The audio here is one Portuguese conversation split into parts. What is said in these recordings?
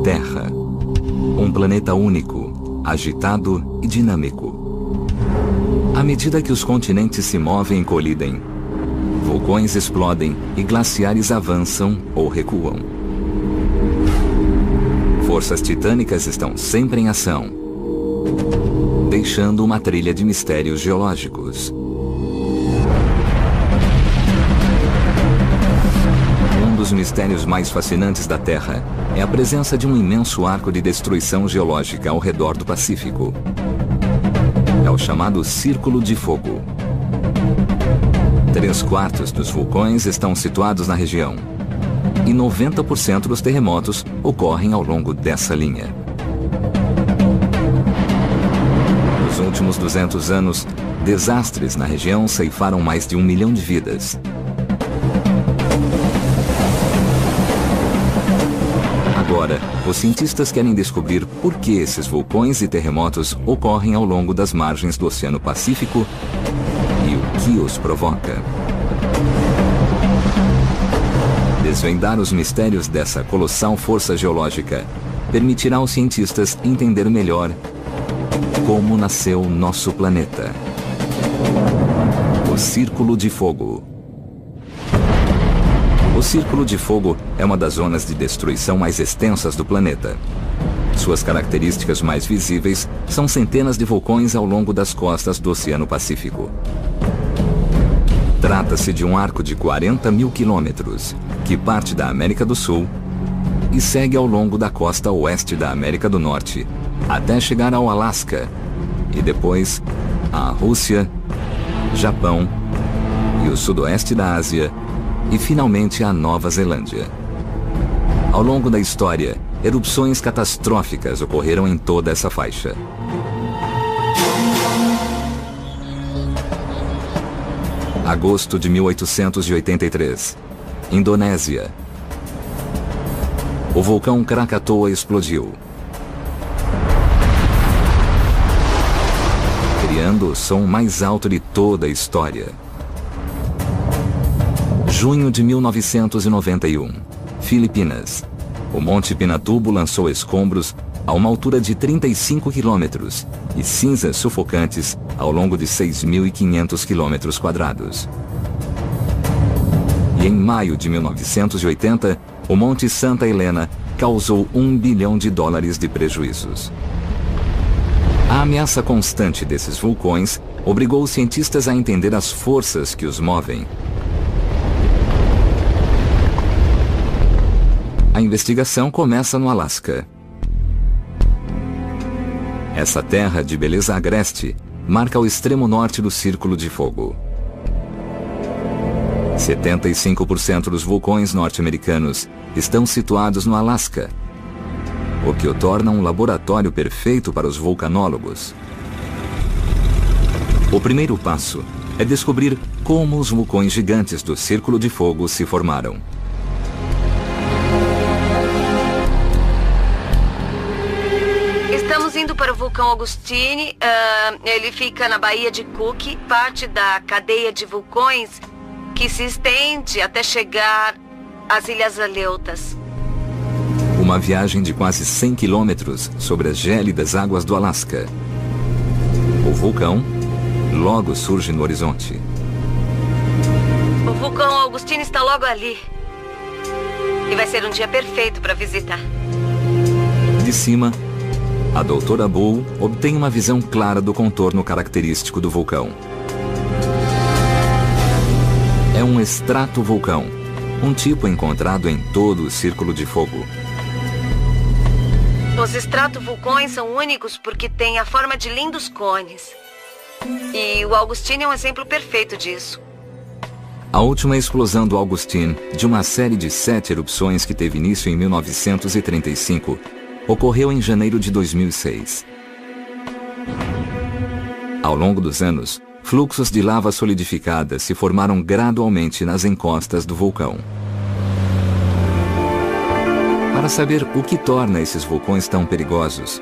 Terra. Um planeta único, agitado e dinâmico. À medida que os continentes se movem e colidem, vulcões explodem e glaciares avançam ou recuam. Forças titânicas estão sempre em ação, deixando uma trilha de mistérios geológicos. Um dos mistérios mais fascinantes da Terra é a presença de um imenso arco de destruição geológica ao redor do Pacífico. É o chamado Círculo de Fogo. 3/4 dos vulcões estão situados na região, e 90% dos terremotos ocorrem ao longo dessa linha. Nos últimos 200 anos, desastres na região ceifaram mais de 1 milhão de vidas. Agora, os cientistas querem descobrir por que esses vulcões e terremotos ocorrem ao longo das margens do Oceano Pacífico e o que os provoca. Desvendar os mistérios dessa colossal força geológica permitirá aos cientistas entender melhor como nasceu nosso planeta. O Círculo de Fogo. O Círculo de Fogo é uma das zonas de destruição mais extensas do planeta. Suas características mais visíveis são centenas de vulcões ao longo das costas do Oceano Pacífico. Trata-se de um arco de 40 mil quilômetros, que parte da América do Sul e segue ao longo da costa oeste da América do Norte, até chegar ao Alasca, e depois à Rússia, Japão e o sudoeste da Ásia, e finalmente à Nova Zelândia. Ao longo da história, erupções catastróficas ocorreram em toda essa faixa. Agosto de 1883. Indonésia. O vulcão Krakatoa explodiu, criando o som mais alto de toda a história. Junho de 1991. Filipinas. O Monte Pinatubo lançou escombros a uma altura de 35 quilômetros e cinzas sufocantes ao longo de 6.500 quilômetros quadrados. E em maio de 1980, o Monte Santa Helena causou $1 bilhão de prejuízos. A ameaça constante desses vulcões obrigou os cientistas a entender as forças que os movem. A investigação começa no Alasca. Essa terra de beleza agreste marca o extremo norte do Círculo de Fogo. 75% dos vulcões norte-americanos estão situados no Alasca, o que o torna um laboratório perfeito para os vulcanólogos. O primeiro passo é descobrir como os vulcões gigantes do Círculo de Fogo se formaram. Estamos indo para o vulcão Augustine. Ele fica na Baía de Cook, parte da cadeia de vulcões que se estende até chegar às Ilhas Aleutas. Uma viagem de quase 100 quilômetros sobre as gélidas águas do Alasca. O vulcão logo surge no horizonte. O vulcão Augustine está logo ali. E vai ser um dia perfeito para visitar. De cima, a doutora Bull obtém uma visão clara do contorno característico do vulcão. É um estratovulcão, um tipo encontrado em todo o Círculo de Fogo. Os estratovulcões são únicos porque têm a forma de lindos cones. E o Augustine é um exemplo perfeito disso. A última explosão do Augustine, de uma série de 7 erupções que teve início em 1935, ocorreu em janeiro de 2006. Ao longo dos anos, fluxos de lava solidificada se formaram gradualmente nas encostas do vulcão. Para saber o que torna esses vulcões tão perigosos,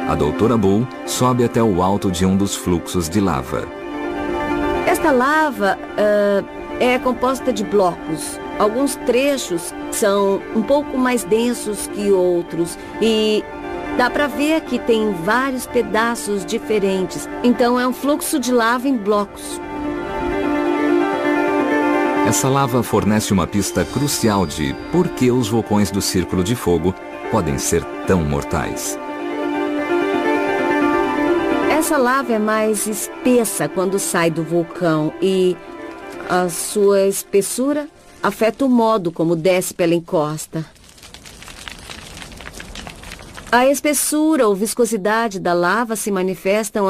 a doutora Bull sobe até o alto de um dos fluxos de lava. Esta lava é composta de blocos. alguns trechos são um pouco mais densos que outros e dá para ver que tem vários pedaços diferentes. Então é um fluxo de lava em blocos. Essa lava fornece uma pista crucial de por que os vulcões do Círculo de Fogo podem ser tão mortais. Essa lava é mais espessa quando sai do vulcão e a sua espessura afeta o modo como desce pela encosta. A espessura ou viscosidade da lava se manifestam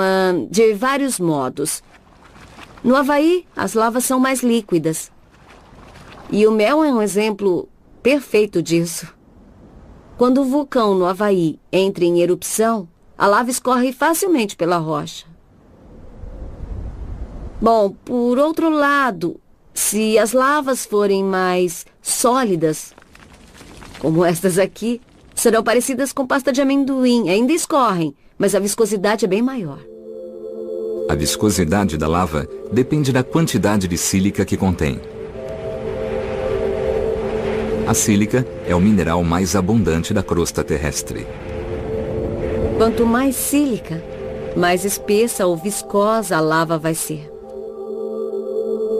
de vários modos. No Havaí, as lavas são mais líquidas. E o mel é um exemplo perfeito disso. Quando o vulcão no Havaí entra em erupção, a lava escorre facilmente pela rocha. Bom, por outro lado, se as lavas forem mais sólidas, como estas aqui, serão parecidas com pasta de amendoim. Ainda escorrem, mas a viscosidade é bem maior. A viscosidade da lava depende da quantidade de sílica que contém. A sílica é o mineral mais abundante da crosta terrestre. Quanto mais sílica, mais espessa ou viscosa a lava vai ser.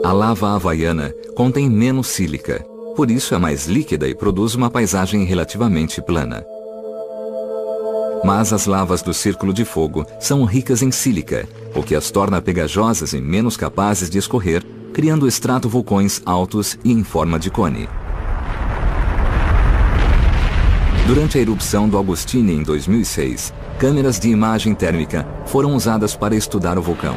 A lava havaiana contém menos sílica, por isso é mais líquida e produz uma paisagem relativamente plana. Mas as lavas do Círculo de Fogo são ricas em sílica, o que as torna pegajosas e menos capazes de escorrer, criando estratovulcões altos e em forma de cone. Durante a erupção do Augustine em 2006, câmeras de imagem térmica foram usadas para estudar o vulcão.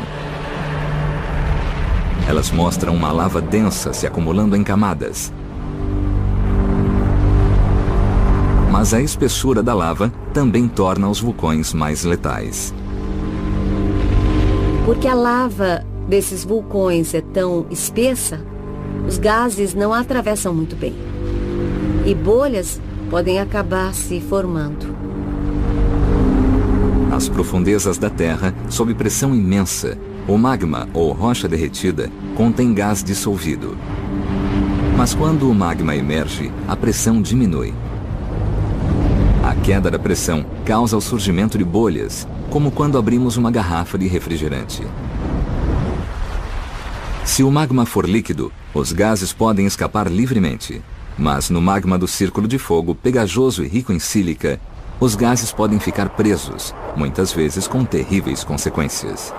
Elas mostram uma lava densa se acumulando em camadas. Mas a espessura da lava também torna os vulcões mais letais. Porque a lava desses vulcões é tão espessa, os gases não a atravessam muito bem. E bolhas podem acabar se formando. Nas profundezas da Terra, sob pressão imensa, o magma ou rocha derretida contém gás dissolvido. Mas quando o magma emerge, a pressão diminui. A queda da pressão causa o surgimento de bolhas, como quando abrimos uma garrafa de refrigerante. Se o magma for líquido, os gases podem escapar livremente. Mas no magma do Círculo de Fogo, pegajoso e rico em sílica, os gases podem ficar presos, muitas vezes com terríveis consequências.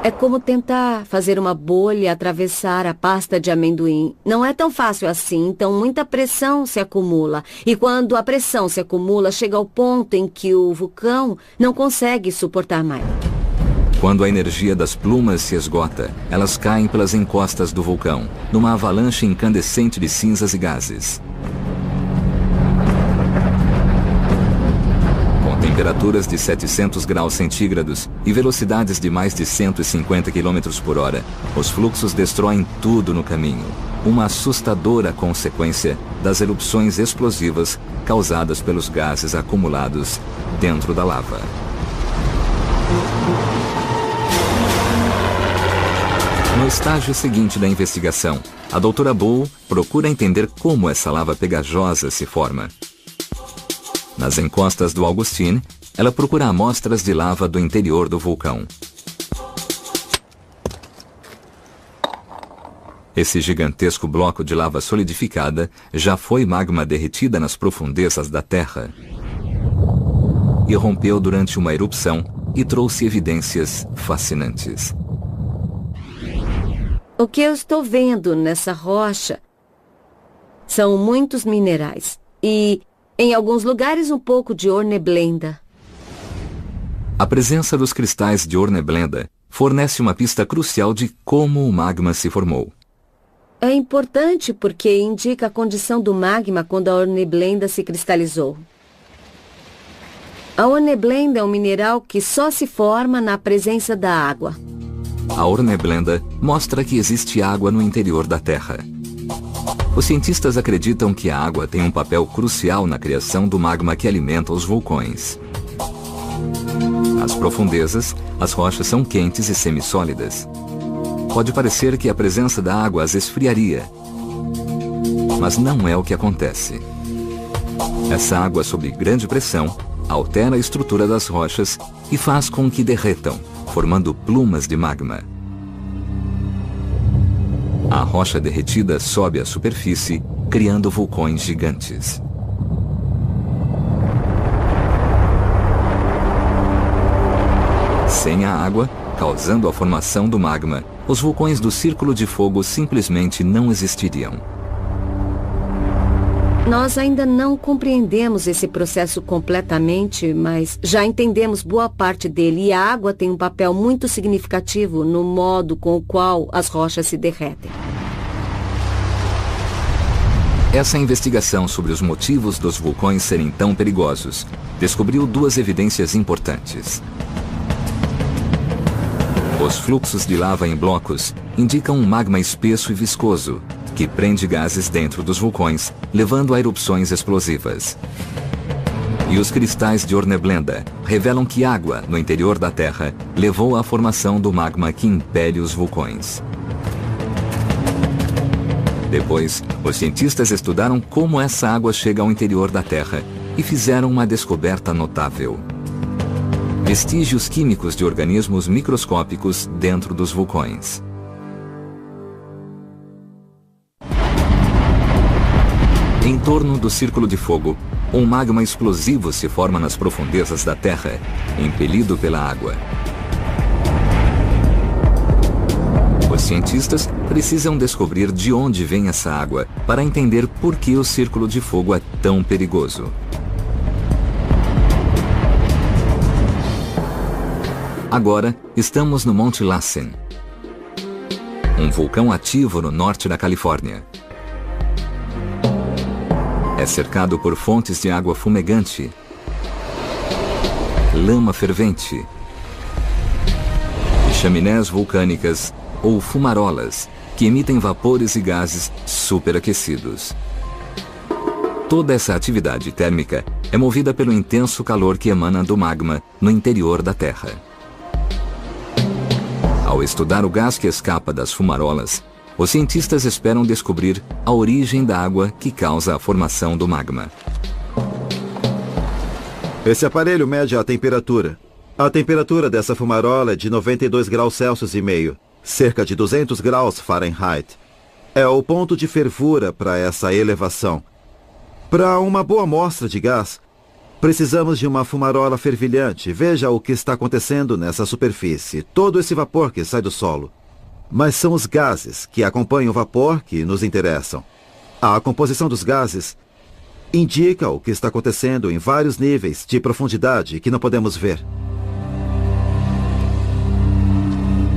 É como tentar fazer uma bolha atravessar a pasta de amendoim. Não é tão fácil assim, então muita pressão se acumula. E quando a pressão se acumula, chega ao ponto em que o vulcão não consegue suportar mais. Quando a energia das plumas se esgota, elas caem pelas encostas do vulcão, numa avalanche incandescente de cinzas e gases. Com temperaturas de 700 graus centígrados e velocidades de mais de 150 km por hora, os fluxos destroem tudo no caminho, uma assustadora consequência das erupções explosivas causadas pelos gases acumulados dentro da lava. No estágio seguinte da investigação, a doutora Bull procura entender como essa lava pegajosa se forma. Nas encostas do Augustine, ela procura amostras de lava do interior do vulcão. Esse gigantesco bloco de lava solidificada já foi magma derretida nas profundezas da Terra. Irrompeu durante uma erupção e trouxe evidências fascinantes. O que eu estou vendo nessa rocha são muitos minerais e, em alguns lugares, um pouco de horneblenda. A presença dos cristais de horneblenda fornece uma pista crucial de como o magma se formou. É importante porque indica a condição do magma quando a horneblenda se cristalizou. A horneblenda é um mineral que só se forma na presença da água. A horneblenda mostra que existe água no interior da Terra. Os cientistas acreditam que a água tem um papel crucial na criação do magma que alimenta os vulcões. Nas profundezas, as rochas são quentes e semissólidas. Pode parecer que a presença da água as esfriaria. Mas não é o que acontece. Essa água sob grande pressão altera a estrutura das rochas e faz com que derretam, formando plumas de magma. A rocha derretida sobe à superfície, criando vulcões gigantes. Sem a água, causando a formação do magma, os vulcões do Círculo de Fogo simplesmente não existiriam. Nós ainda não compreendemos esse processo completamente, mas já entendemos boa parte dele, e a água tem um papel muito significativo no modo com o qual as rochas se derretem. Essa investigação sobre os motivos dos vulcões serem tão perigosos descobriu duas evidências importantes. Os fluxos de lava em blocos indicam um magma espesso e viscoso, que prende gases dentro dos vulcões, levando a erupções explosivas. E os cristais de Horneblenda revelam que água no interior da Terra levou à formação do magma que impele os vulcões. Depois, os cientistas estudaram como essa água chega ao interior da Terra e fizeram uma descoberta notável: vestígios químicos de organismos microscópicos dentro dos vulcões. Em torno do Círculo de Fogo, um magma explosivo se forma nas profundezas da Terra, impelido pela água. Os cientistas precisam descobrir de onde vem essa água para entender por que o Círculo de Fogo é tão perigoso. Agora, estamos no Monte Lassen, um vulcão ativo no norte da Califórnia. É cercado por fontes de água fumegante, lama fervente, e chaminés vulcânicas ou fumarolas que emitem vapores e gases superaquecidos. Toda essa atividade térmica é movida pelo intenso calor que emana do magma no interior da Terra. Ao estudar o gás que escapa das fumarolas, os cientistas esperam descobrir a origem da água que causa a formação do magma. Esse aparelho mede a temperatura. A temperatura dessa fumarola é de 92 graus Celsius e meio, cerca de 200 graus Fahrenheit. É o ponto de fervura para essa elevação. Para uma boa amostra de gás, precisamos de uma fumarola fervilhante. Veja o que está acontecendo nessa superfície. Todo esse vapor que sai do solo. Mas são os gases que acompanham o vapor que nos interessam. A composição dos gases indica o que está acontecendo em vários níveis de profundidade que não podemos ver.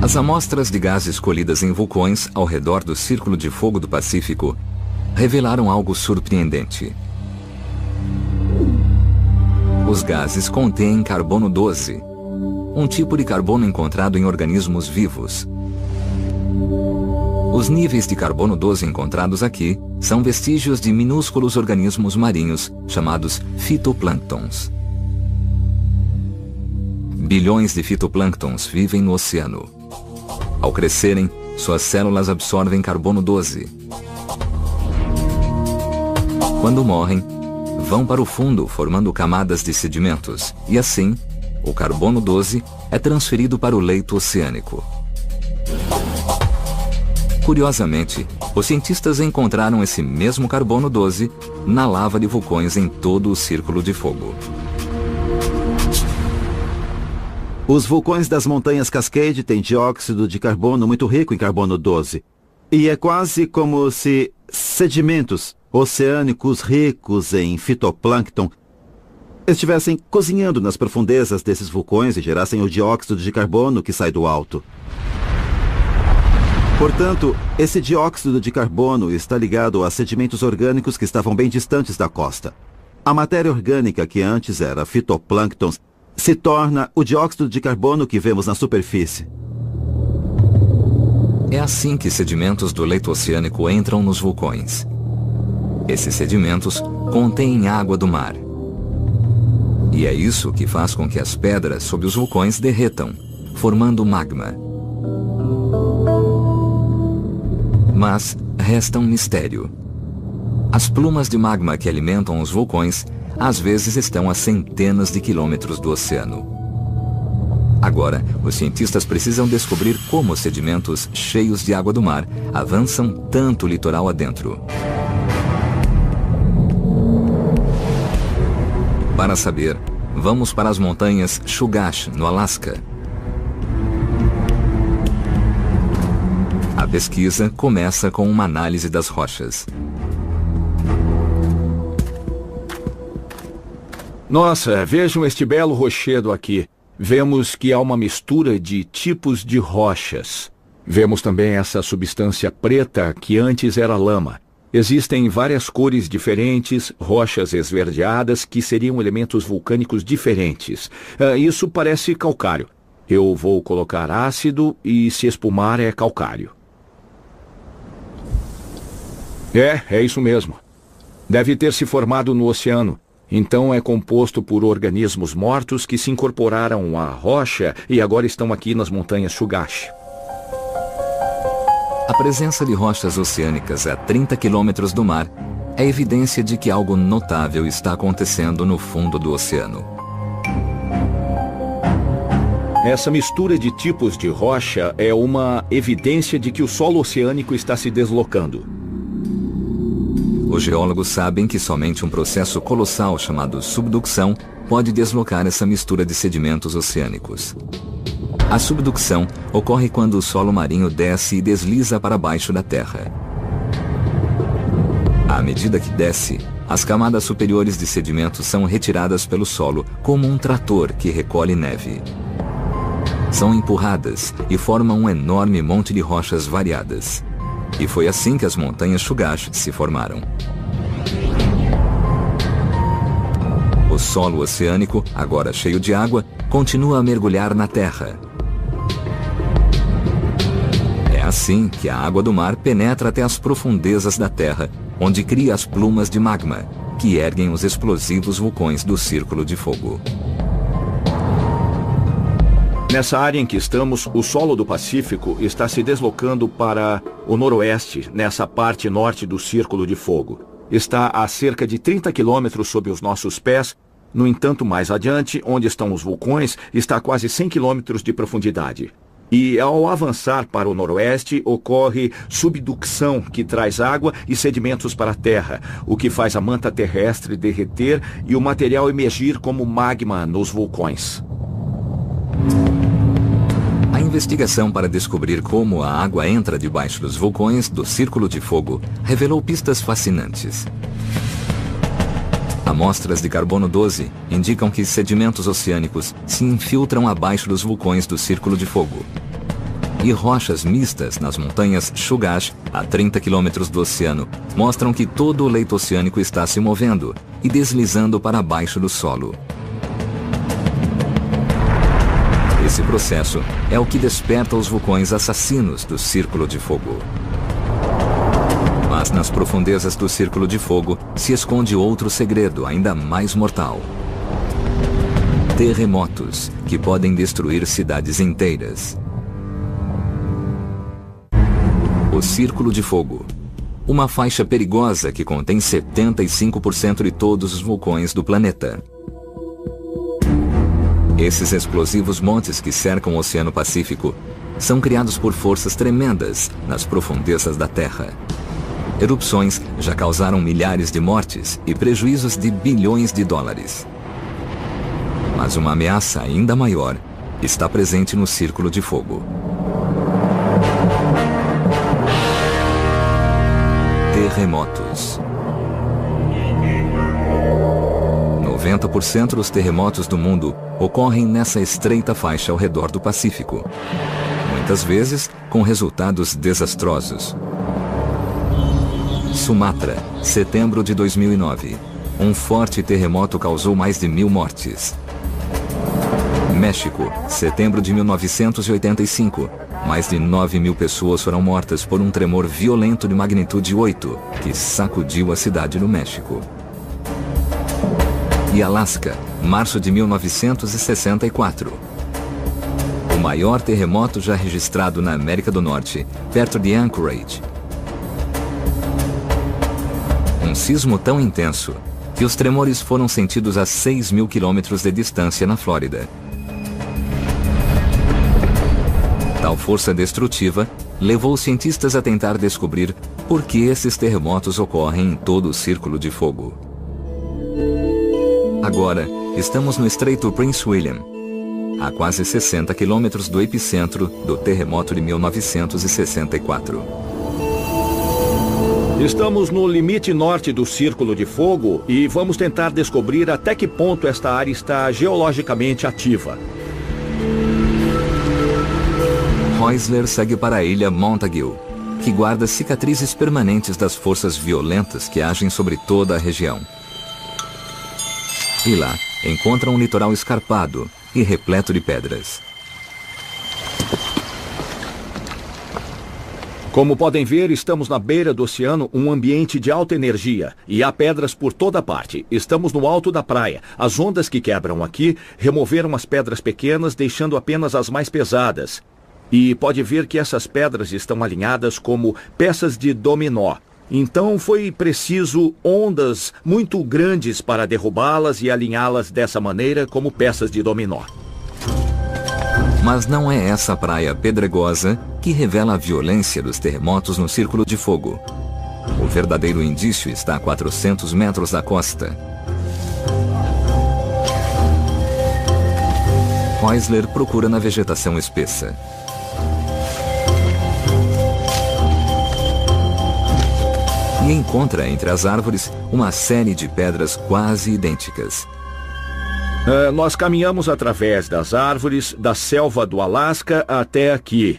As amostras de gases colhidas em vulcões ao redor do Círculo de Fogo do Pacífico revelaram algo surpreendente. Os gases contêm carbono 12, um tipo de carbono encontrado em organismos vivos. Os níveis de carbono 12 encontrados aqui são vestígios de minúsculos organismos marinhos chamados fitoplânctons. Bilhões de fitoplânctons vivem no oceano. Ao crescerem, suas células absorvem carbono 12. Quando morrem, vão para o fundo formando camadas de sedimentos e assim, o carbono 12 é transferido para o leito oceânico. Curiosamente, os cientistas encontraram esse mesmo carbono 12 na lava de vulcões em todo o Círculo de Fogo. Os vulcões das montanhas Cascade têm dióxido de carbono muito rico em carbono 12. E é quase como se sedimentos oceânicos ricos em fitoplâncton estivessem cozinhando nas profundezas desses vulcões e gerassem o dióxido de carbono que sai do alto. Portanto, esse dióxido de carbono está ligado a sedimentos orgânicos que estavam bem distantes da costa. A matéria orgânica que antes era fitoplâncton se torna o dióxido de carbono que vemos na superfície. É assim que sedimentos do leito oceânico entram nos vulcões. Esses sedimentos contêm água do mar. E é isso que faz com que as pedras sob os vulcões derretam, formando magma. Mas resta um mistério. As plumas de magma que alimentam os vulcões às vezes estão a centenas de quilômetros do oceano. Agora, os cientistas precisam descobrir como os sedimentos cheios de água do mar avançam tanto o litoral adentro. Para saber, vamos para as montanhas Chugach, no Alasca. A pesquisa começa com uma análise das rochas. Nossa, vejam este belo rochedo aqui. Vemos que há uma mistura de tipos de rochas. Vemos também essa substância preta que antes era lama. Existem várias cores diferentes, rochas esverdeadas que seriam elementos vulcânicos diferentes. Isso parece calcário. Eu vou colocar ácido e se espumar é calcário. É isso mesmo. Deve ter se formado no oceano. Então é composto por organismos mortos que se incorporaram à rocha e agora estão aqui nas montanhas Chugach. A presença de rochas oceânicas a 30 quilômetros do mar é evidência de que algo notável está acontecendo no fundo do oceano. Essa mistura de tipos de rocha é uma evidência de que o solo oceânico está se deslocando. Os geólogos sabem que somente um processo colossal chamado subducção pode deslocar essa mistura de sedimentos oceânicos. A subducção ocorre quando o solo marinho desce e desliza para baixo da terra. À medida que desce, as camadas superiores de sedimentos são retiradas pelo solo como um trator que recolhe neve. São empurradas e formam um enorme monte de rochas variadas. E foi assim que as montanhas Chugach se formaram. O solo oceânico, agora cheio de água, continua a mergulhar na terra. É assim que a água do mar penetra até as profundezas da terra, onde cria as plumas de magma, que erguem os explosivos vulcões do Círculo de Fogo. Nessa área em que estamos, o solo do Pacífico está se deslocando para o noroeste, nessa parte norte do Círculo de Fogo. Está a cerca de 30 quilômetros sob os nossos pés. No entanto, mais adiante, onde estão os vulcões, está a quase 100 quilômetros de profundidade. E ao avançar para o noroeste, ocorre subducção, que traz água e sedimentos para a terra, o que faz a manta terrestre derreter e o material emergir como magma nos vulcões. A investigação para descobrir como a água entra debaixo dos vulcões do Círculo de Fogo revelou pistas fascinantes. Amostras de carbono 12 indicam que sedimentos oceânicos se infiltram abaixo dos vulcões do Círculo de Fogo. E rochas mistas nas montanhas Chugach, a 30 quilômetros do oceano, mostram que todo o leito oceânico está se movendo e deslizando para baixo do solo. Esse processo é o que desperta os vulcões assassinos do Círculo de Fogo. Mas nas profundezas do Círculo de Fogo se esconde outro segredo ainda mais mortal. Terremotos que podem destruir cidades inteiras. O Círculo de Fogo. Uma faixa perigosa que contém 75% de todos os vulcões do planeta. Esses explosivos montes que cercam o Oceano Pacífico são criados por forças tremendas nas profundezas da Terra. Erupções já causaram milhares de mortes e prejuízos de bilhões de dólares. Mas uma ameaça ainda maior está presente no Círculo de Fogo. Terremotos. 90% dos terremotos do mundo ocorrem nessa estreita faixa ao redor do Pacífico. Muitas vezes com resultados desastrosos. Sumatra, setembro de 2009. Um forte terremoto causou mais de 1.000 mortes. México, setembro de 1985. Mais de 9.000 pessoas foram mortas por um tremor violento de magnitude 8, que sacudiu a cidade do México. E Alasca, março de 1964. O maior terremoto já registrado na América do Norte, perto de Anchorage. Um sismo tão intenso que os tremores foram sentidos a 6.000 quilômetros de distância na Flórida. Tal força destrutiva levou os cientistas a tentar descobrir por que esses terremotos ocorrem em todo o Círculo de Fogo. Agora, estamos no Estreito Prince William, a quase 60 quilômetros do epicentro do terremoto de 1964. Estamos no limite norte do Círculo de Fogo e vamos tentar descobrir até que ponto esta área está geologicamente ativa. Heusler segue para a ilha Montague, que guarda cicatrizes permanentes das forças violentas que agem sobre toda a região. E lá, encontra um litoral escarpado e repleto de pedras. Como podem ver, estamos na beira do oceano, um ambiente de alta energia, e há pedras por toda parte. Estamos no alto da praia. As ondas que quebram aqui removeram as pedras pequenas, deixando apenas as mais pesadas. E pode ver que essas pedras estão alinhadas como peças de dominó. Então foi preciso ondas muito grandes para derrubá-las e alinhá-las dessa maneira como peças de dominó. Mas não é essa praia pedregosa que revela a violência dos terremotos no Círculo de Fogo. O verdadeiro indício está a 400 metros da costa. Heusler procura na vegetação espessa. E encontra entre as árvores uma série de pedras quase idênticas. Nós caminhamos através das árvores da selva do Alasca até aqui.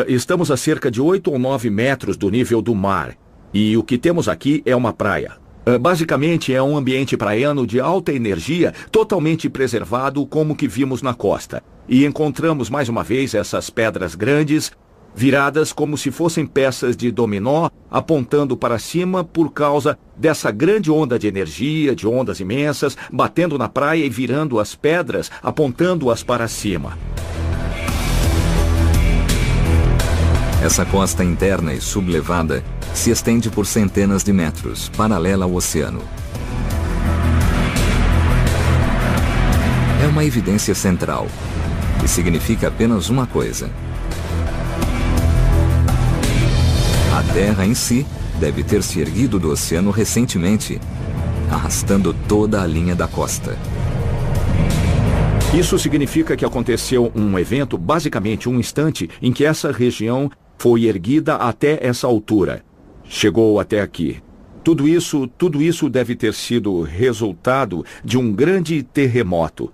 Estamos a cerca de 8 ou 9 metros do nível do mar. E o que temos aqui é uma praia. Basicamente é um ambiente praiano de alta energia, totalmente preservado como que vimos na costa. E encontramos mais uma vez essas pedras grandes, viradas como se fossem peças de dominó, apontando para cima por causa dessa grande onda de energia, de ondas imensas, batendo na praia e virando as pedras, apontando-as para cima. Essa costa interna e sublevada se estende por centenas de metros, paralela ao oceano. É uma evidência central, e significa apenas uma coisa. A Terra em si deve ter se erguido do oceano recentemente, arrastando toda a linha da costa. Isso significa que aconteceu um evento, basicamente um instante, em que essa região foi erguida até essa altura. Chegou até aqui. Tudo isso deve ter sido resultado de um grande terremoto.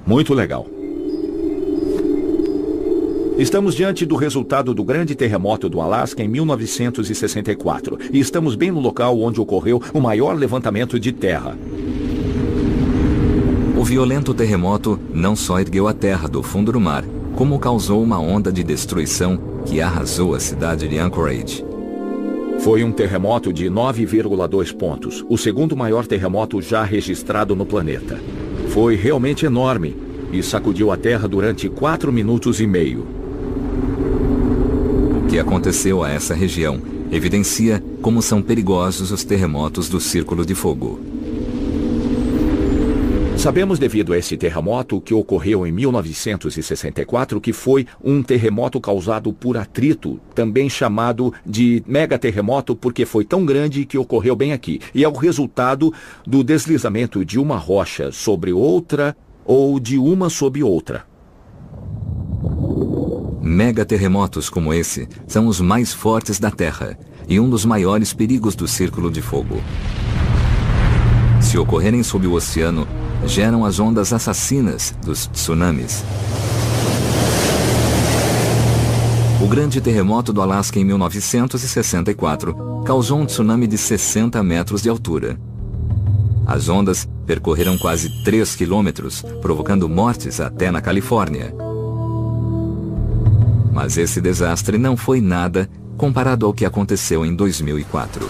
Muito legal. Estamos diante do resultado do grande terremoto do Alasca em 1964 e estamos bem no local onde ocorreu o maior levantamento de terra. O violento terremoto não só ergueu a terra do fundo do mar, como causou uma onda de destruição que arrasou a cidade de Anchorage. Foi um terremoto de 9,2 pontos, o segundo maior terremoto já registrado no planeta. Foi realmente enorme e sacudiu a terra durante 4 minutos e meio. O que aconteceu a essa região evidencia como são perigosos os terremotos do Círculo de Fogo. Sabemos devido a esse terremoto que ocorreu em 1964 que foi um terremoto causado por atrito, também chamado de megaterremoto porque foi tão grande que ocorreu bem aqui. E é o resultado do deslizamento de uma rocha sobre outra ou de uma sob outra. Megaterremotos como esse são os mais fortes da Terra e um dos maiores perigos do Círculo de Fogo. Se ocorrerem sob o oceano, geram as ondas assassinas dos tsunamis. O grande terremoto do Alasca em 1964 causou um tsunami de 60 metros de altura. As ondas percorreram quase 3 quilômetros, provocando mortes até na Califórnia. Mas esse desastre não foi nada comparado ao que aconteceu em 2004.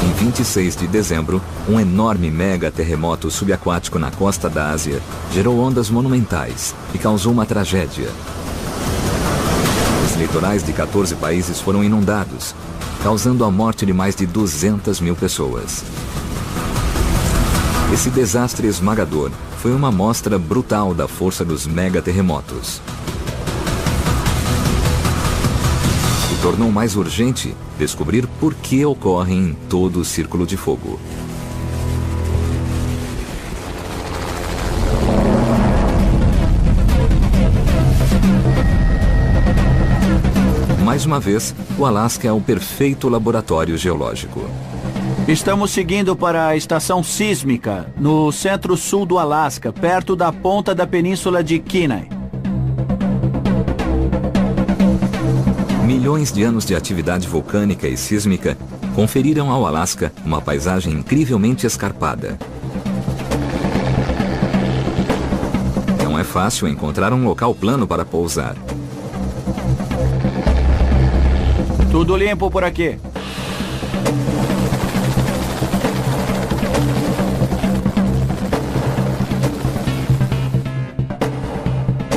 Em 26 de dezembro, um enorme mega-terremoto subaquático na costa da Ásia gerou ondas monumentais e causou uma tragédia. Os litorais de 14 países foram inundados, causando a morte de mais de 200 mil pessoas. Esse desastre esmagador foi uma amostra brutal da força dos megaterremotos. E tornou mais urgente descobrir por que ocorrem em todo o Círculo de Fogo. Mais uma vez, o Alasca é o perfeito laboratório geológico. Estamos seguindo para a estação sísmica, no centro-sul do Alasca, perto da ponta da península de Kenai. Milhões de anos de atividade vulcânica e sísmica conferiram ao Alasca uma paisagem incrivelmente escarpada. Não é fácil encontrar um local plano para pousar. Tudo limpo por aqui.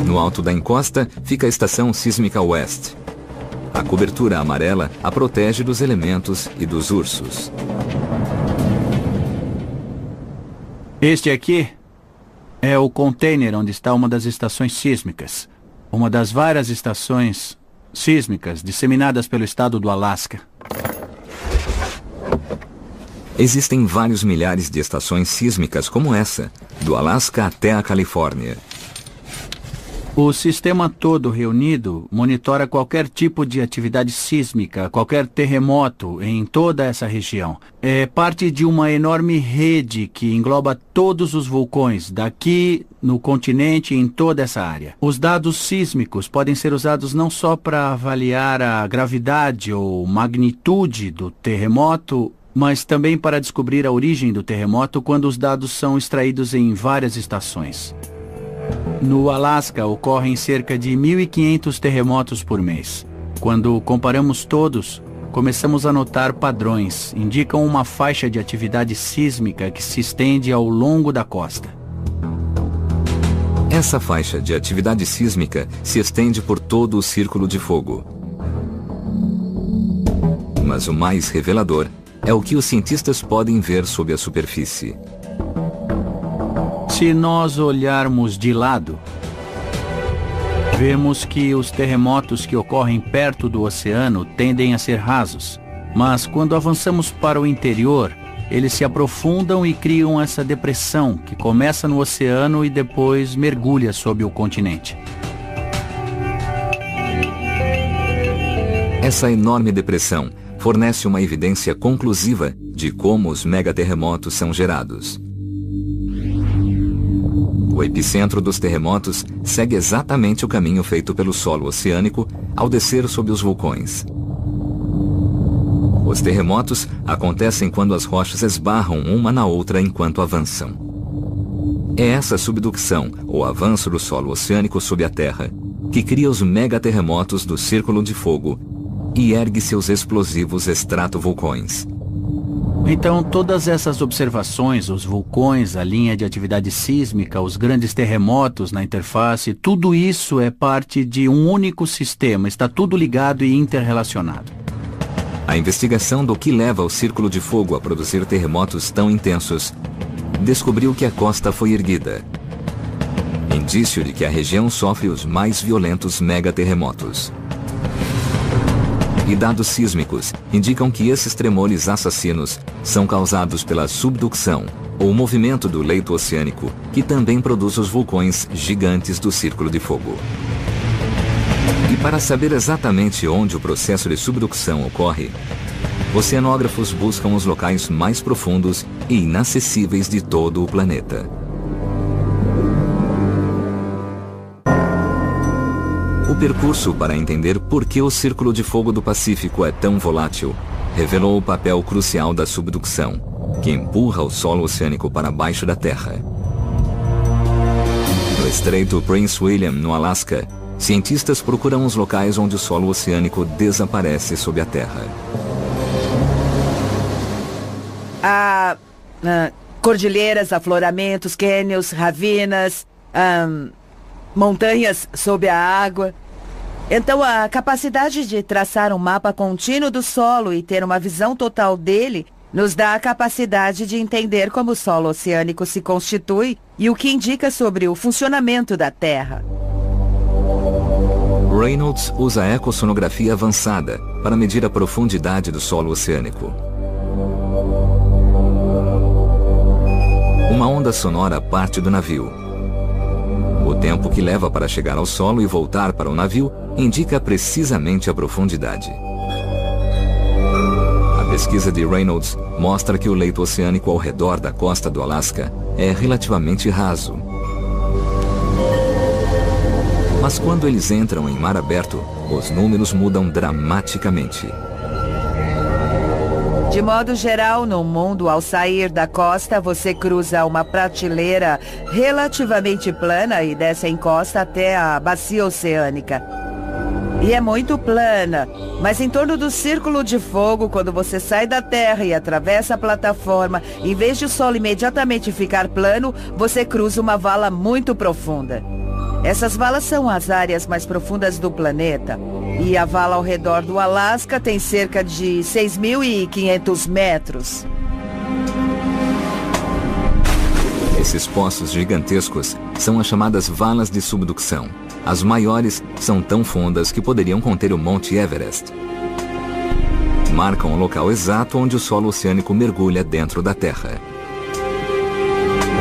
No alto da encosta fica a estação sísmica West. A cobertura amarela a protege dos elementos e dos ursos. Este aqui é o container onde está uma das estações sísmicas. Uma das várias estações sísmicas disseminadas pelo estado do Alasca. Existem vários milhares de estações sísmicas como essa, do Alasca até a Califórnia. O sistema todo reunido monitora qualquer tipo de atividade sísmica, qualquer terremoto em toda essa região. É parte de uma enorme rede que engloba todos os vulcões daqui no continente e em toda essa área. Os dados sísmicos podem ser usados não só para avaliar a gravidade ou magnitude do terremoto, mas também para descobrir a origem do terremoto quando os dados são extraídos em várias estações. No Alasca ocorrem cerca de 1.500 terremotos por mês. Quando comparamos todos, começamos a notar padrões, indicam uma faixa de atividade sísmica que se estende ao longo da costa. Essa faixa de atividade sísmica se estende por todo o Círculo de Fogo. Mas o mais revelador é o que os cientistas podem ver sob a superfície. Se nós olharmos de lado, vemos que os terremotos que ocorrem perto do oceano tendem a ser rasos. Mas quando avançamos para o interior, eles se aprofundam e criam essa depressão que começa no oceano e depois mergulha sob o continente. Essa enorme depressão fornece uma evidência conclusiva de como os megaterremotos são gerados. O epicentro dos terremotos segue exatamente o caminho feito pelo solo oceânico ao descer sob os vulcões. Os terremotos acontecem quando as rochas esbarram uma na outra enquanto avançam. É essa subducção, ou avanço do solo oceânico sob a Terra, que cria os megaterremotos do Círculo de Fogo e ergue seus explosivos estratovulcões. Então, todas essas observações, os vulcões, a linha de atividade sísmica, os grandes terremotos na interface, tudo isso é parte de um único sistema, está tudo ligado e interrelacionado. A investigação do que leva o Círculo de Fogo a produzir terremotos tão intensos descobriu que a costa foi erguida. Indício de que a região sofre os mais violentos megaterremotos. E dados sísmicos indicam que esses tremores assassinos são causados pela subducção, ou movimento do leito oceânico, que também produz os vulcões gigantes do Círculo de Fogo. E para saber exatamente onde o processo de subducção ocorre, oceanógrafos buscam os locais mais profundos e inacessíveis de todo o planeta. O percurso para entender por que o Círculo de Fogo do Pacífico é tão volátil revelou o papel crucial da subducção, que empurra o solo oceânico para baixo da Terra. No Estreito Prince William, no Alasca, cientistas procuram os locais onde o solo oceânico desaparece sob a Terra. Cordilheiras, afloramentos, cânions, ravinas, montanhas sob a água. Então, a capacidade de traçar um mapa contínuo do solo e ter uma visão total dele nos dá a capacidade de entender como o solo oceânico se constitui e o que indica sobre o funcionamento da Terra. Reynolds usa a ecossonografia avançada para medir a profundidade do solo oceânico. Uma onda sonora parte do navio. O tempo que leva para chegar ao solo e voltar para o navio indica precisamente a profundidade. A pesquisa de Reynolds mostra que o leito oceânico ao redor da costa do Alasca é relativamente raso. Mas quando eles entram em mar aberto, os números mudam dramaticamente. De modo geral, no mundo, ao sair da costa, você cruza uma prateleira relativamente plana e desce a encosta até a bacia oceânica. E é muito plana, mas em torno do Círculo de Fogo, quando você sai da Terra e atravessa a plataforma, em vez de o solo imediatamente ficar plano, você cruza uma vala muito profunda. Essas valas são as áreas mais profundas do planeta. E a vala ao redor do Alasca tem cerca de 6.500 metros. Esses poços gigantescos são as chamadas valas de subducção. As maiores são tão fundas que poderiam conter o Monte Everest. Marcam o local exato onde o solo oceânico mergulha dentro da Terra.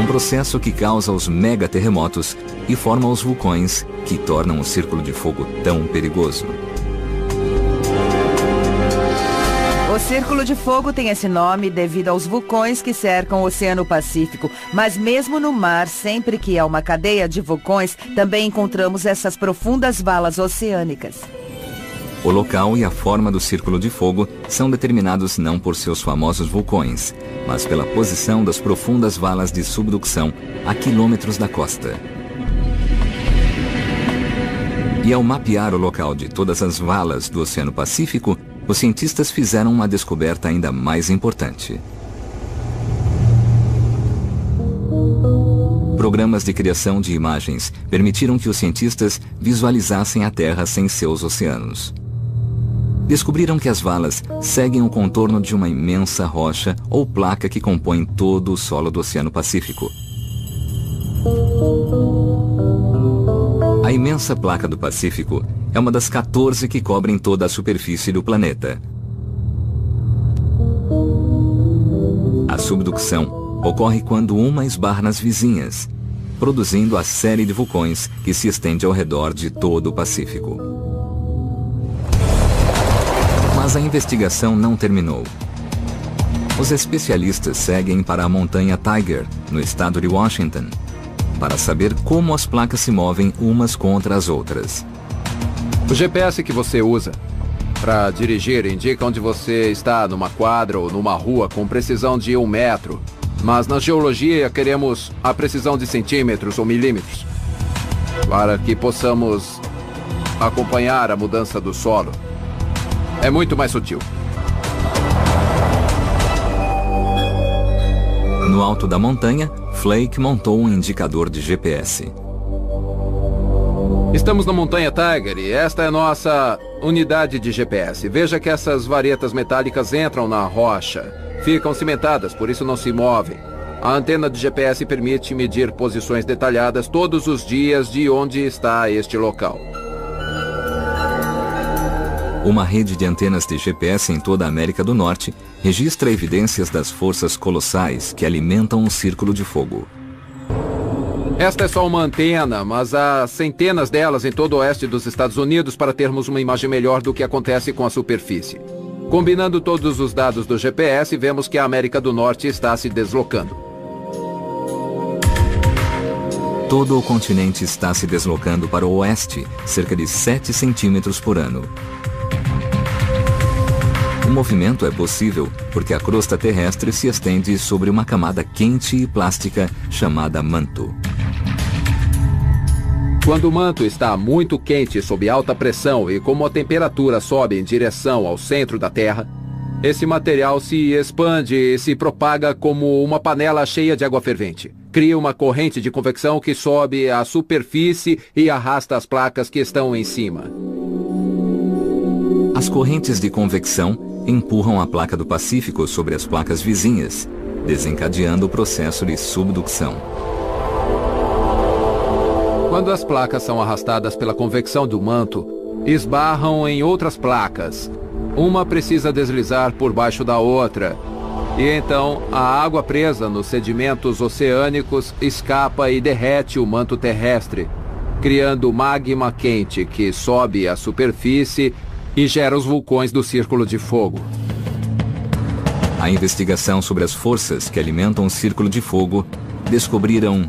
Um processo que causa os megaterremotos e forma os vulcões que tornam o Círculo de Fogo tão perigoso. O Círculo de Fogo tem esse nome devido aos vulcões que cercam o Oceano Pacífico, mas mesmo no mar, sempre que há uma cadeia de vulcões, também encontramos essas profundas valas oceânicas. O local e a forma do Círculo de Fogo são determinados não por seus famosos vulcões, mas pela posição das profundas valas de subducção a quilômetros da costa. E ao mapear o local de todas as valas do Oceano Pacífico, os cientistas fizeram uma descoberta ainda mais importante. Programas de criação de imagens permitiram que os cientistas visualizassem a Terra sem seus oceanos. Descobriram que as valas seguem o contorno de uma imensa rocha ou placa que compõe todo o solo do Oceano Pacífico. A imensa placa do Pacífico é uma das 14 que cobrem toda a superfície do planeta. A subducção ocorre quando uma esbarra nas vizinhas, produzindo a série de vulcões que se estende ao redor de todo o Pacífico. Mas a investigação não terminou. Os especialistas seguem para a montanha Tiger, no estado de Washington, para saber como as placas se movem umas contra as outras. O GPS que você usa para dirigir indica onde você está numa quadra ou numa rua com precisão de 1 metro. Mas na geologia queremos a precisão de centímetros ou milímetros para que possamos acompanhar a mudança do solo. É muito mais sutil. No alto da montanha, Flake montou um indicador de GPS. Estamos na montanha Tiger e esta é a nossa unidade de GPS. Veja que essas varetas metálicas entram na rocha. Ficam cimentadas, por isso não se movem. A antena de GPS permite medir posições detalhadas todos os dias de onde está este local. Uma rede de antenas de GPS em toda a América do Norte registra evidências das forças colossais que alimentam o Círculo de Fogo. Esta é só uma antena, mas há centenas delas em todo o oeste dos Estados Unidos para termos uma imagem melhor do que acontece com a superfície. Combinando todos os dados do GPS, vemos que a América do Norte está se deslocando. Todo o continente está se deslocando para o oeste, cerca de 7 centímetros por ano. O movimento é possível porque a crosta terrestre se estende sobre uma camada quente e plástica chamada manto. Quando o manto está muito quente sob alta pressão e como a temperatura sobe em direção ao centro da Terra, esse material se expande e se propaga como uma panela cheia de água fervente. Cria uma corrente de convecção que sobe à superfície e arrasta as placas que estão em cima. As correntes de convecção empurram a placa do Pacífico sobre as placas vizinhas, desencadeando o processo de subducção. Quando as placas são arrastadas pela convecção do manto, esbarram em outras placas. Uma precisa deslizar por baixo da outra. E então, a água presa nos sedimentos oceânicos escapa e derrete o manto terrestre, criando magma quente que sobe à superfície e gera os vulcões do Círculo de Fogo. A investigação sobre as forças que alimentam o Círculo de Fogo descobriram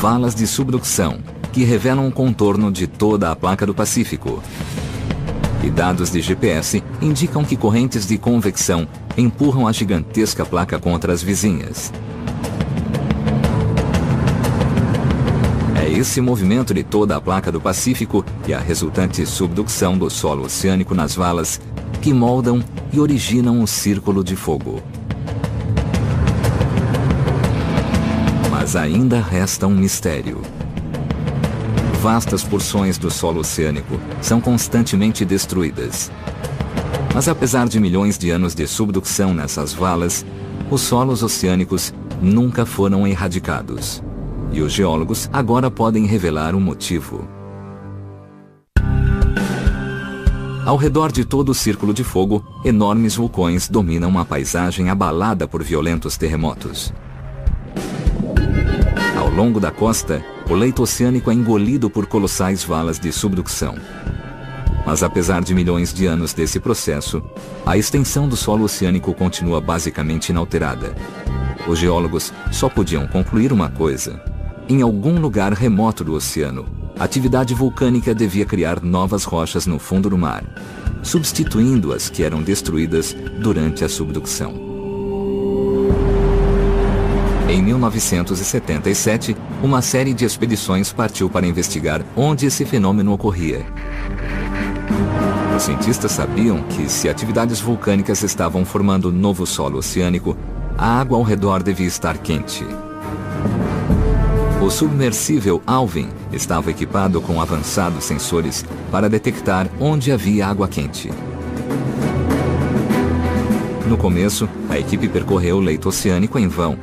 valas de subducção que revelam o contorno de toda a placa do Pacífico. E dados de GPS indicam que correntes de convecção empurram a gigantesca placa contra as vizinhas. É esse movimento de toda a placa do Pacífico e a resultante subducção do solo oceânico nas valas que moldam e originam o Círculo de Fogo. Mas ainda resta um mistério. Vastas porções do solo oceânico são constantemente destruídas. Mas apesar de milhões de anos de subducção nessas valas, os solos oceânicos nunca foram erradicados. E os geólogos agora podem revelar o motivo. Ao redor de todo o Círculo de Fogo, enormes vulcões dominam uma paisagem abalada por violentos terremotos. Ao longo da costa, o leito oceânico é engolido por colossais valas de subducção. Mas apesar de milhões de anos desse processo, a extensão do solo oceânico continua basicamente inalterada. Os geólogos só podiam concluir uma coisa. Em algum lugar remoto do oceano, a atividade vulcânica devia criar novas rochas no fundo do mar, substituindo as que eram destruídas durante a subducção. Em 1977, uma série de expedições partiu para investigar onde esse fenômeno ocorria. Os cientistas sabiam que, se atividades vulcânicas estavam formando novo solo oceânico, a água ao redor devia estar quente. O submersível Alvin estava equipado com avançados sensores para detectar onde havia água quente. No começo, a equipe percorreu o leito oceânico em vão.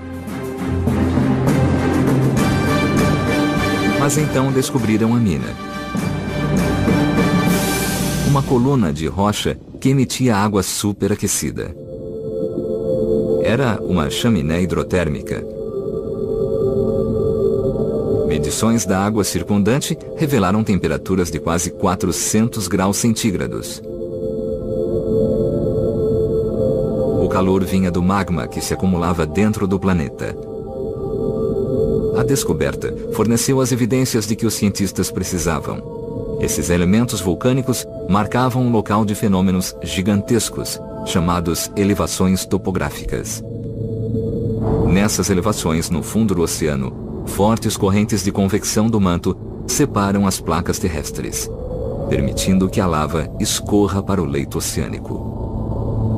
Mas então descobriram a mina. Uma coluna de rocha que emitia água superaquecida. Era uma chaminé hidrotérmica. Medições da água circundante revelaram temperaturas de quase 400 graus centígrados. O calor vinha do magma que se acumulava dentro do planeta. A descoberta forneceu as evidências de que os cientistas precisavam. Esses elementos vulcânicos marcavam um local de fenômenos gigantescos, chamados elevações topográficas. Nessas elevações, no fundo do oceano, fortes correntes de convecção do manto separam as placas terrestres, permitindo que a lava escorra para o leito oceânico.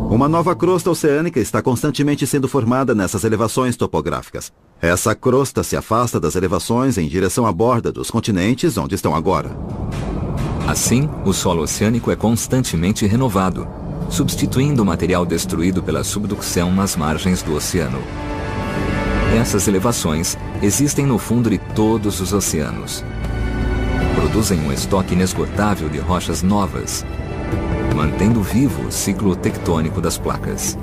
Uma nova crosta oceânica está constantemente sendo formada nessas elevações topográficas. Essa crosta se afasta das elevações em direção à borda dos continentes onde estão agora. Assim, o solo oceânico é constantemente renovado, substituindo o material destruído pela subducção nas margens do oceano. Essas elevações existem no fundo de todos os oceanos. Produzem um estoque inesgotável de rochas novas, mantendo vivo o ciclo tectônico das placas.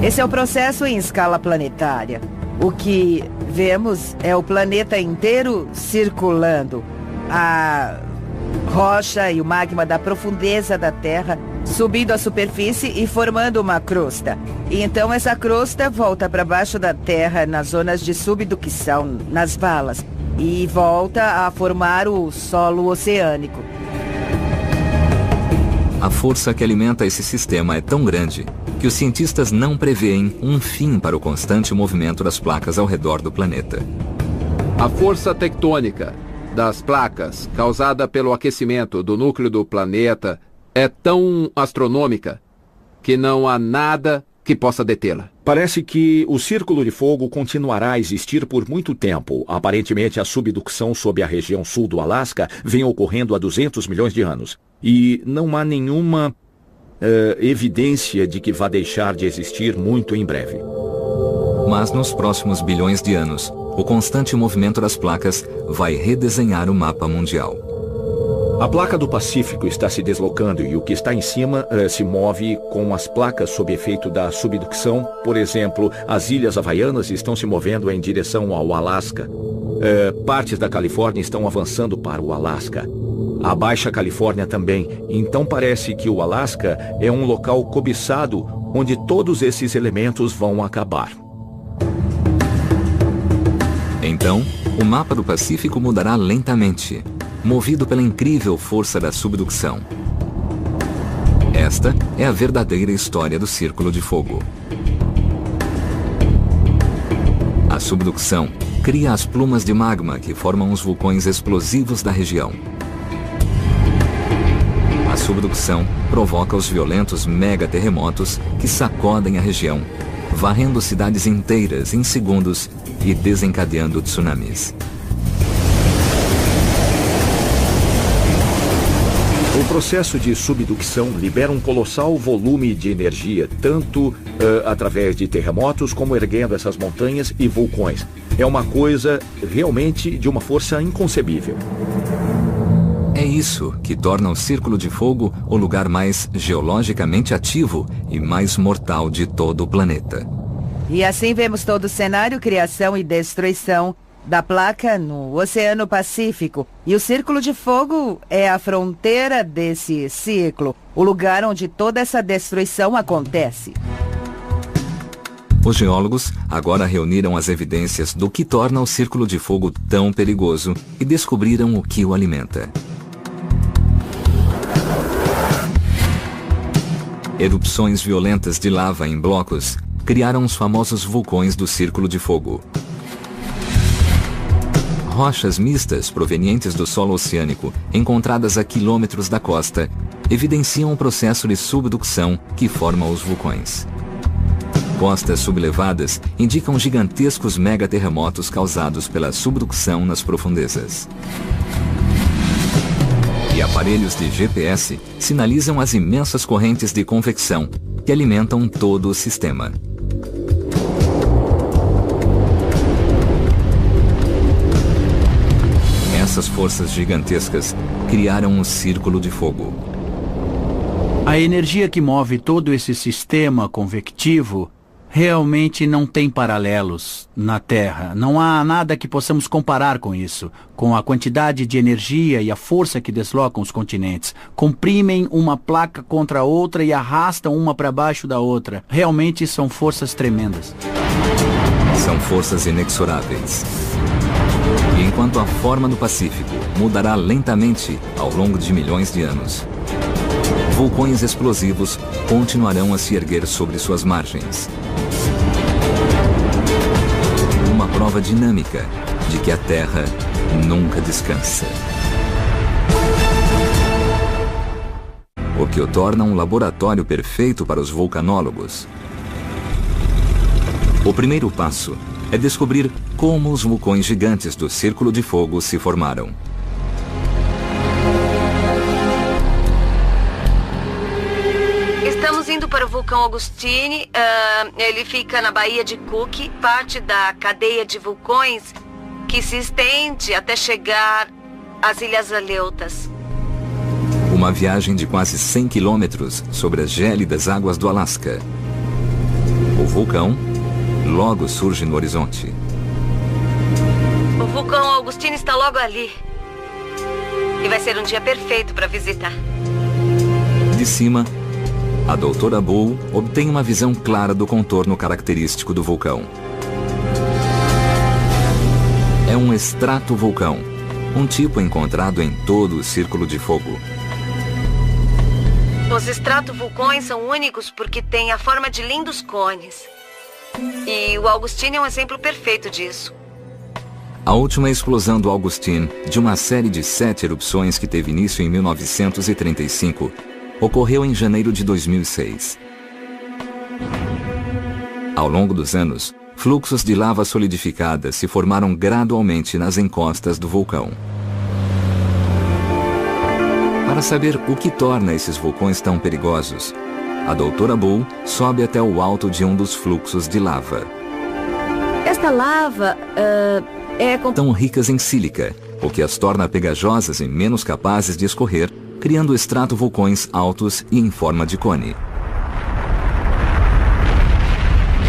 Esse é o processo em escala planetária. O que vemos é o planeta inteiro circulando. A rocha e o magma da profundeza da Terra subindo à superfície e formando uma crosta. E então essa crosta volta para baixo da Terra nas zonas de subducção, nas valas, e volta a formar o solo oceânico. A força que alimenta esse sistema é tão grande que os cientistas não prevêem um fim para o constante movimento das placas ao redor do planeta. A força tectônica das placas, causada pelo aquecimento do núcleo do planeta, é tão astronômica que não há nada que possa detê-la. Parece que o Círculo de Fogo continuará a existir por muito tempo. Aparentemente, a subducção sob a região sul do Alasca vem ocorrendo há 200 milhões de anos. e não há nenhuma evidência de que vá deixar de existir muito em breve. Mas nos próximos bilhões de anos, o constante movimento das placas vai redesenhar o mapa mundial. A placa do Pacífico está se deslocando e o que está em cima se move com as placas sob efeito da subducção. Por exemplo, as ilhas havaianas estão se movendo em direção ao Alasca. Partes da Califórnia estão avançando para o Alasca. A Baixa Califórnia também. Então parece que o Alasca é um local cobiçado onde todos esses elementos vão acabar. Então, o mapa do Pacífico mudará lentamente, movido pela incrível força da subducção. Esta é a verdadeira história do Círculo de Fogo. A subdução cria as plumas de magma que formam os vulcões explosivos da região. A subdução provoca os violentos megaterremotos que sacodem a região, varrendo cidades inteiras em segundos e desencadeando tsunamis. O processo de subducção libera um colossal volume de energia, tanto através de terremotos como erguendo essas montanhas e vulcões. É uma coisa realmente de uma força inconcebível. É isso que torna o Círculo de Fogo o lugar mais geologicamente ativo e mais mortal de todo o planeta. E assim vemos todo o cenário, criação e destruição da placa no Oceano Pacífico. E o Círculo de Fogo é a fronteira desse ciclo, o lugar onde toda essa destruição acontece. Os geólogos agora reuniram as evidências do que torna o Círculo de Fogo tão perigoso e descobriram o que o alimenta. Erupções violentas de lava em blocos criaram os famosos vulcões do Círculo de Fogo. Rochas mistas provenientes do solo oceânico, encontradas a quilômetros da costa, evidenciam o processo de subducção que forma os vulcões. Costas sublevadas indicam gigantescos megaterremotos causados pela subducção nas profundezas. E aparelhos de GPS sinalizam as imensas correntes de convecção que alimentam todo o sistema. Essas forças gigantescas criaram o Círculo de Fogo. A energia que move todo esse sistema convectivo realmente não tem paralelos na Terra. Não há nada que possamos comparar com isso, com a quantidade de energia e a força que deslocam os continentes. Comprimem uma placa contra a outra e arrastam uma para baixo da outra. Realmente são forças tremendas. São forças inexoráveis. E enquanto a forma do Pacífico mudará lentamente ao longo de milhões de anos, vulcões explosivos continuarão a se erguer sobre suas margens. Uma prova dinâmica de que a Terra nunca descansa. O que o torna um laboratório perfeito para os vulcanólogos. O primeiro passo é descobrir como os vulcões gigantes do Círculo de Fogo se formaram. Estamos indo para o vulcão Augustine. Ele fica na Baía de Cook, parte da cadeia de vulcões que se estende até chegar às Ilhas Aleutas. Uma viagem de quase 100 quilômetros sobre as gélidas águas do Alasca. O vulcão logo surge no horizonte. O vulcão Augustine está logo ali. E vai ser um dia perfeito para visitar. De cima, a doutora Bull obtém uma visão clara do contorno característico do vulcão. É um estratovulcão, um tipo encontrado em todo o Círculo de Fogo. Os estratovulcões são únicos porque têm a forma de lindos cones. E o Augustine é um exemplo perfeito disso. A última explosão do Augustine, de uma série de 7 erupções que teve início em 1935, ocorreu em janeiro de 2006. Ao longo dos anos, fluxos de lava solidificada se formaram gradualmente nas encostas do vulcão. Para Para saber o que torna esses vulcões tão perigosos, a doutora Bull sobe até o alto de um dos fluxos de lava. Esta lava Tão ricas em sílica, o que as torna pegajosas e menos capazes de escorrer, criando estratovulcões altos e em forma de cone.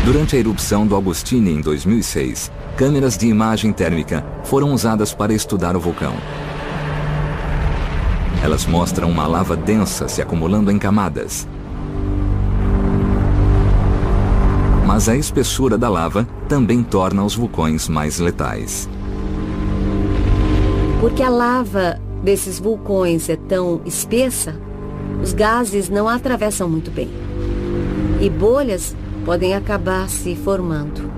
Durante a erupção do Augustine em 2006, câmeras de imagem térmica foram usadas para estudar o vulcão. Elas mostram uma lava densa se acumulando em camadas. Mas a espessura da lava também torna os vulcões mais letais. Porque a lava desses vulcões é tão espessa, os gases não a atravessam muito bem. E bolhas podem acabar se formando.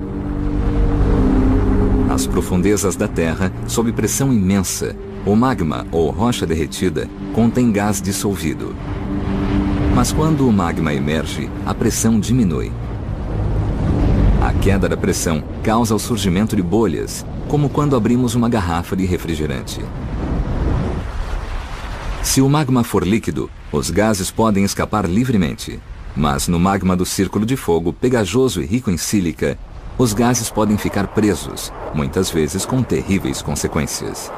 Nas profundezas da Terra, sob pressão imensa, o magma ou rocha derretida contém gás dissolvido. Mas quando o magma emerge, a pressão diminui. A queda da pressão causa o surgimento de bolhas, como quando abrimos uma garrafa de refrigerante. Se o magma for líquido, os gases podem escapar livremente. Mas no magma do círculo de fogo, pegajoso e rico em sílica, os gases podem ficar presos, muitas vezes com terríveis consequências.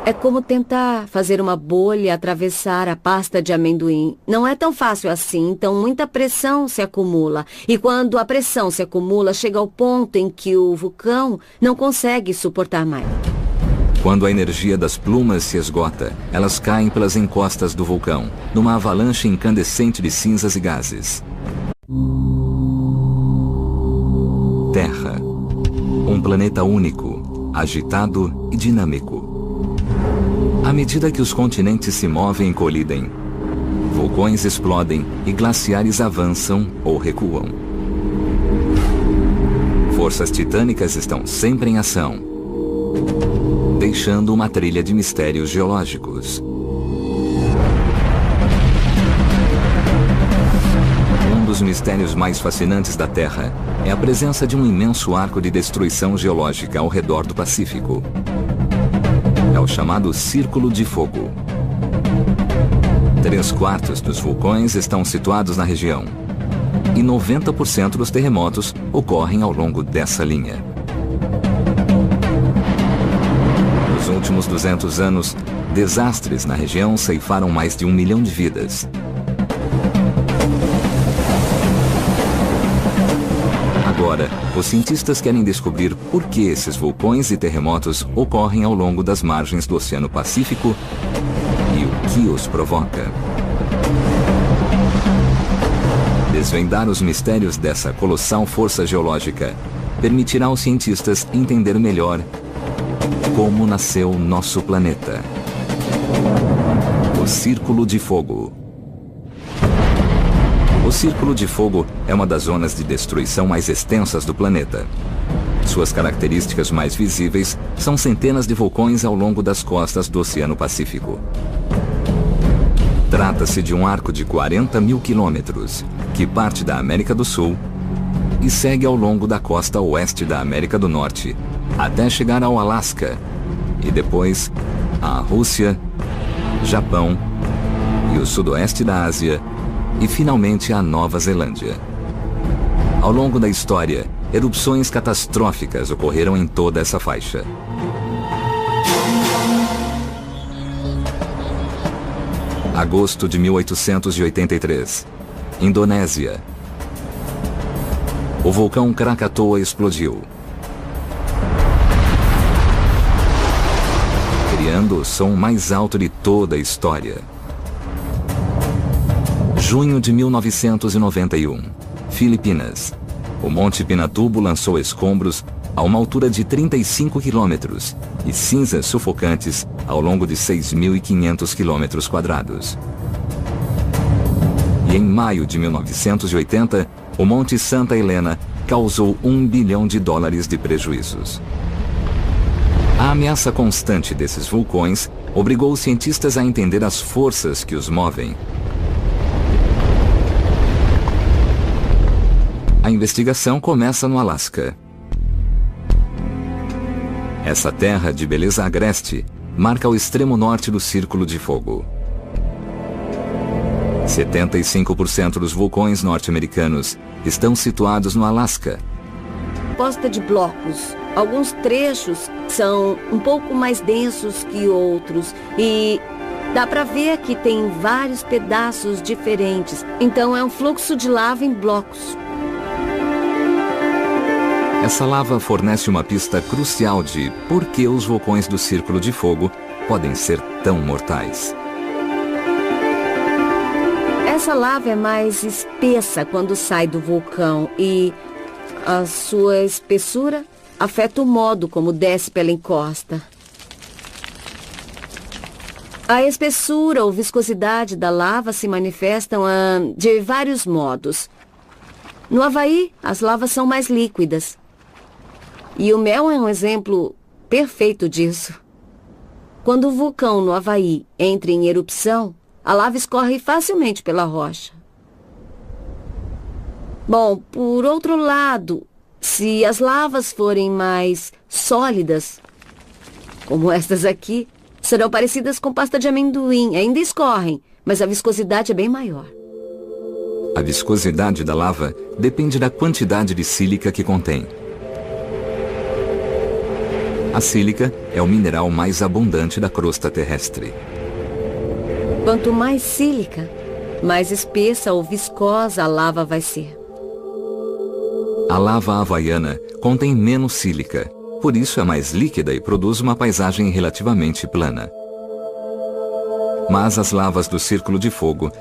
É como tentar fazer uma bolha atravessar a pasta de amendoim. Não é tão fácil assim, então muita pressão se acumula. E quando a pressão se acumula, chega ao ponto em que o vulcão não consegue suportar mais. Quando a energia das plumas se esgota, elas caem pelas encostas do vulcão, numa avalanche incandescente de cinzas e gases. Terra. Um planeta único, agitado e dinâmico. À medida que os continentes se movem e colidem, vulcões explodem e glaciares avançam ou recuam. Forças titânicas estão sempre em ação, deixando uma trilha de mistérios geológicos. Um dos mistérios mais fascinantes da Terra é a presença de um imenso arco de destruição geológica ao redor do Pacífico. É o chamado Círculo de Fogo. 3/4 dos vulcões estão situados na região, e 90% dos terremotos ocorrem ao longo dessa linha. Nos últimos 200 anos, desastres na região ceifaram mais de 1 milhão de vidas. Agora, os cientistas querem descobrir por que esses vulcões e terremotos ocorrem ao longo das margens do Oceano Pacífico e o que os provoca. Desvendar os mistérios dessa colossal força geológica permitirá aos cientistas entender melhor como nasceu nosso planeta. O Círculo de Fogo. O Círculo de Fogo é uma das zonas de destruição mais extensas do planeta. Suas características mais visíveis são centenas de vulcões ao longo das costas do Oceano Pacífico. Trata-se de um arco de 40 mil quilômetros, que parte da América do Sul e segue ao longo da costa oeste da América do Norte, até chegar ao Alasca, e depois à Rússia, Japão e o sudoeste da Ásia, e finalmente a Nova Zelândia. Ao longo da história, erupções catastróficas ocorreram em toda essa faixa. Agosto de 1883. Indonésia. O vulcão Krakatoa explodiu, criando o som mais alto de toda a história. Junho de 1991, Filipinas. O Monte Pinatubo lançou escombros a uma altura de 35 quilômetros e cinzas sufocantes ao longo de 6.500 quilômetros quadrados. E em maio de 1980, o Monte Santa Helena causou $1 bilhão de prejuízos. A ameaça constante desses vulcões obrigou os cientistas a entender as forças que os movem. A investigação começa no Alasca. Essa terra de beleza agreste marca o extremo norte do Círculo de Fogo. 75% dos vulcões norte-americanos estão situados no Alasca. Composta de blocos. Alguns trechos são um pouco mais densos que outros e dá para ver que tem vários pedaços diferentes. Então é um fluxo de lava em blocos. Essa lava fornece uma pista crucial de por que os vulcões do Círculo de Fogo podem ser tão mortais. Essa lava é mais espessa quando sai do vulcão e a sua espessura afeta o modo como desce pela encosta. A espessura ou viscosidade da lava se manifestam de vários modos. No Havaí, as lavas são mais líquidas. E o mel é um exemplo perfeito disso. Quando o vulcão no Havaí entra em erupção, a lava escorre facilmente pela rocha. Bom, por outro lado, se as lavas forem mais sólidas, como estas aqui, serão parecidas com pasta de amendoim. Ainda escorrem, mas a viscosidade é bem maior. A viscosidade da lava depende da quantidade de sílica que contém. A sílica é o mineral mais abundante da crosta terrestre. Quanto mais sílica, mais espessa ou viscosa a lava vai ser. A lava havaiana contém menos sílica, por isso é mais líquida e produz uma paisagem relativamente plana. Mas as lavas do Círculo de Fogo